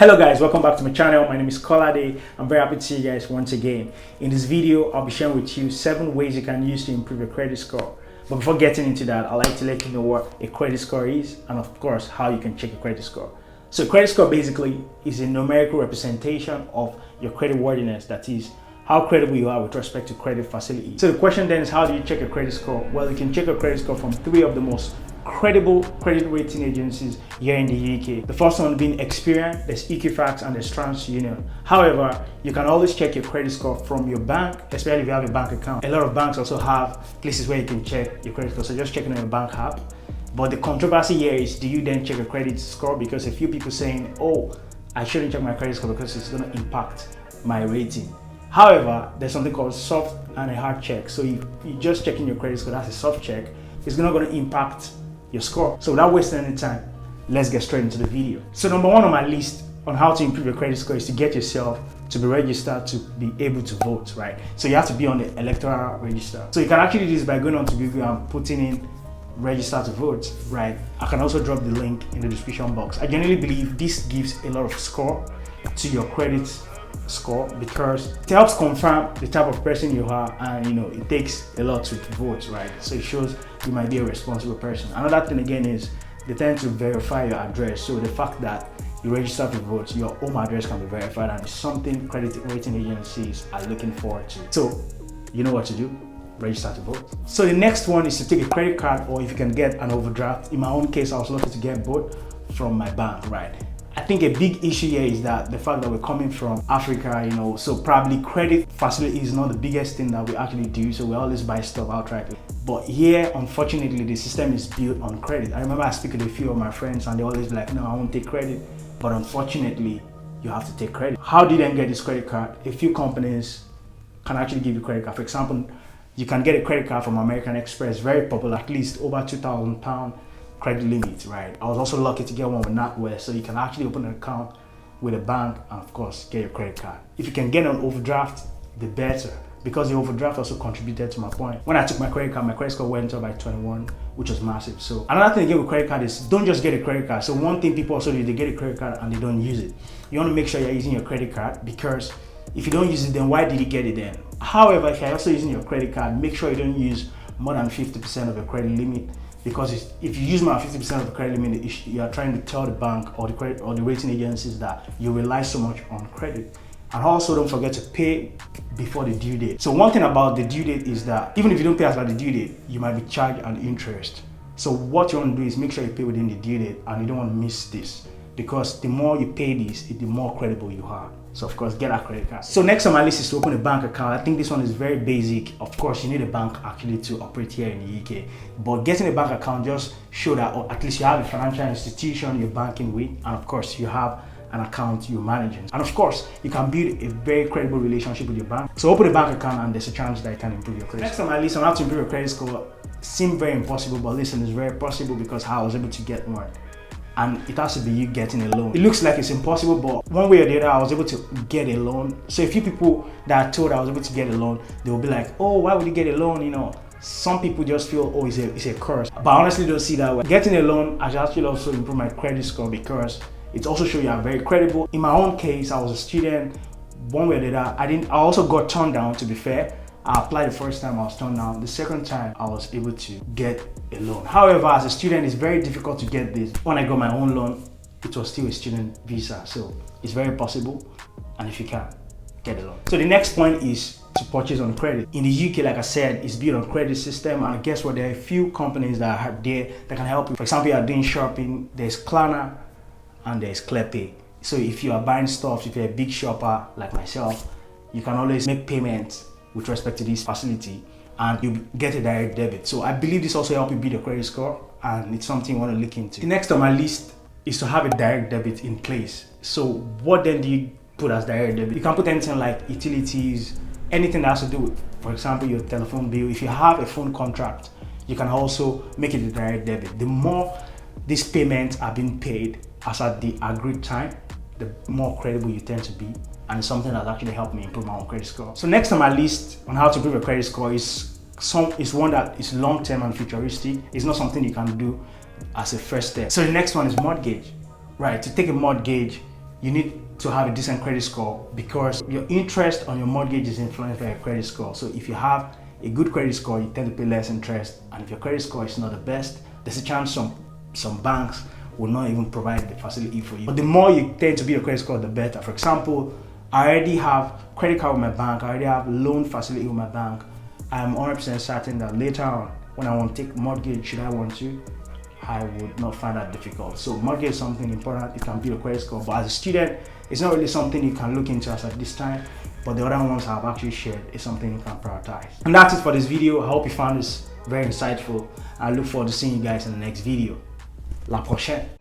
Hello guys, welcome back to my channel. My name is Kolade. I'm very happy to see you guys once again. In this video, I'll be sharing with you 7 ways you can use to improve your credit score. But before getting into that, I'd like to let you know what a credit score is and of course how you can check a credit score. So a credit score basically is a numerical representation of your credit worthiness, that is, how credible you are with respect to credit facility. So the question then is, how do you check a credit score? Well, you can check a credit score from 3 of the most credible credit rating agencies here in the UK. The first one being Experian, there's Equifax, and there's Transunion. However, you can always check your credit score from your bank, especially if you have a bank account. A lot of banks also have places where you can check your credit score, so just checking on your bank app. But the controversy here is, do you then check a credit score? Because a few people saying, oh, I shouldn't check my credit score because it's going to impact my rating. However, there's something called soft and a hard check. So if you're just checking your credit score, that's a soft check, it's not going to impact your score. So without wasting any time, let's get straight into the video. So number 1 on my list on how to improve your credit score is to get yourself to be registered to be able to vote, right? So you have to be on the electoral register. So you can actually do this by going onto Google and putting in register to vote, right? I can also drop the link in the description box. I generally believe this gives a lot of score to your credit score because it helps confirm the type of person you are, and it takes a lot to vote, right? So it shows you might be a responsible person. Another thing again is they tend to verify your address. So the fact that you register to vote, your home address can be verified, and it's something credit rating agencies are looking forward to. So you know what to do, register to vote. So the next one is to take a credit card, or if you can get an overdraft. In my own case, I was lucky to get both from my bank, right? I think a big issue here is that the fact that we're coming from Africa, so probably credit facility is not the biggest thing that we actually do, so we always buy stuff outright. But here, unfortunately, the system is built on credit. I remember I speak with a few of my friends and they always be like, no, I won't take credit. But unfortunately, you have to take credit. How do you then get this credit card? A few companies can actually give you credit card. For example, you can get a credit card from American Express, very popular, at least over £2,000 credit limit, right? I was also lucky to get one with NatWest, so you can actually open an account with a bank and of course get your credit card. If you can get an overdraft, the better, because the overdraft also contributed to my point. When I took my credit card, my credit score went up by 21, which was massive. So another thing again with credit card is, don't just get a credit card. So one thing people also do, they get a credit card and they don't use it. You want to make sure you're using your credit card, because if you don't use it, then why did you get it then? However, if you're also using your credit card, make sure you don't use more than 50% of your credit limit. Because if you use more than 50% of the credit limit, you are trying to tell the bank or the rating agencies that you rely so much on credit. And also don't forget to pay before the due date. So one thing about the due date is that even if you don't pay as by the due date, you might be charged an interest. So what you want to do is make sure you pay within the due date, and you don't want to miss this, because the more you pay this, the more credible you are. So of course, get a credit card. So next on my list is to open a bank account. I think this one is very basic. Of course, you need a bank actually to operate here in the UK. But getting a bank account just show that, or at least you have a financial institution you're banking with, and of course you have an account you're managing. And of course, you can build a very credible relationship with your bank. So open a bank account and there's a chance that you can improve your credit. Next on my list on how to improve your credit score seemed very impossible, but listen, it's very possible because I was able to get one. And it has to be you getting a loan. It looks like it's impossible, but one way or the other, I was able to get a loan. So a few people that are told I was able to get a loan, they will be like, oh, why would you get a loan? Some people just feel, oh, it's a curse. But I honestly don't see that way. Getting a loan has actually also improved my credit score, because it also shows you are very credible. In my own case, I was a student. One way or the other, I also got turned down, to be fair. I applied the first time, I was turned down. The second time, I was able to get a loan. However, as a student, it's very difficult to get this. When I got my own loan, it was still a student visa. So it's very possible. And if you can, get a loan. So the next point is to purchase on credit. In the UK, like I said, it's built on credit system. And guess what? There are a few companies that are there that can help you. For example, you are doing shopping, there's Klarna and there's Clearpay. So if you are buying stuff, if you're a big shopper like myself, you can always make payments with respect to this facility, and you get a direct debit. So I believe this also helps you build your credit score, and it's something you want to look into. The next on my list is to have a direct debit in place. So what then do you put as direct debit? You can put anything like utilities, anything that has to do with, for example, your telephone bill. If you have a phone contract, you can also make it a direct debit. The more these payments are being paid as at the agreed time, the more credible you tend to be. And it's something that's actually helped me improve my own credit score. So next on my list on how to improve your credit score is one that is long-term and futuristic. It's not something you can do as a first step. So the next one is mortgage. Right, to take a mortgage, you need to have a decent credit score, because your interest on your mortgage is influenced by your credit score. So if you have a good credit score, you tend to pay less interest, and if your credit score is not the best, there's a chance some banks will not even provide the facility for you. But the more you tend to be your credit score, the better. For example, I already have credit card with my bank, I already have loan facility with my bank. I'm 100% certain that later on, when I want to take mortgage, should I want to, I would not find that difficult. So mortgage is something important. It can be a credit score, but as a student, it's not really something you can look into as at this time. But the other ones I've actually shared is something you can prioritize. And that's it for this video. I hope you found this very insightful. I look forward to seeing you guys in the next video. La prochaine.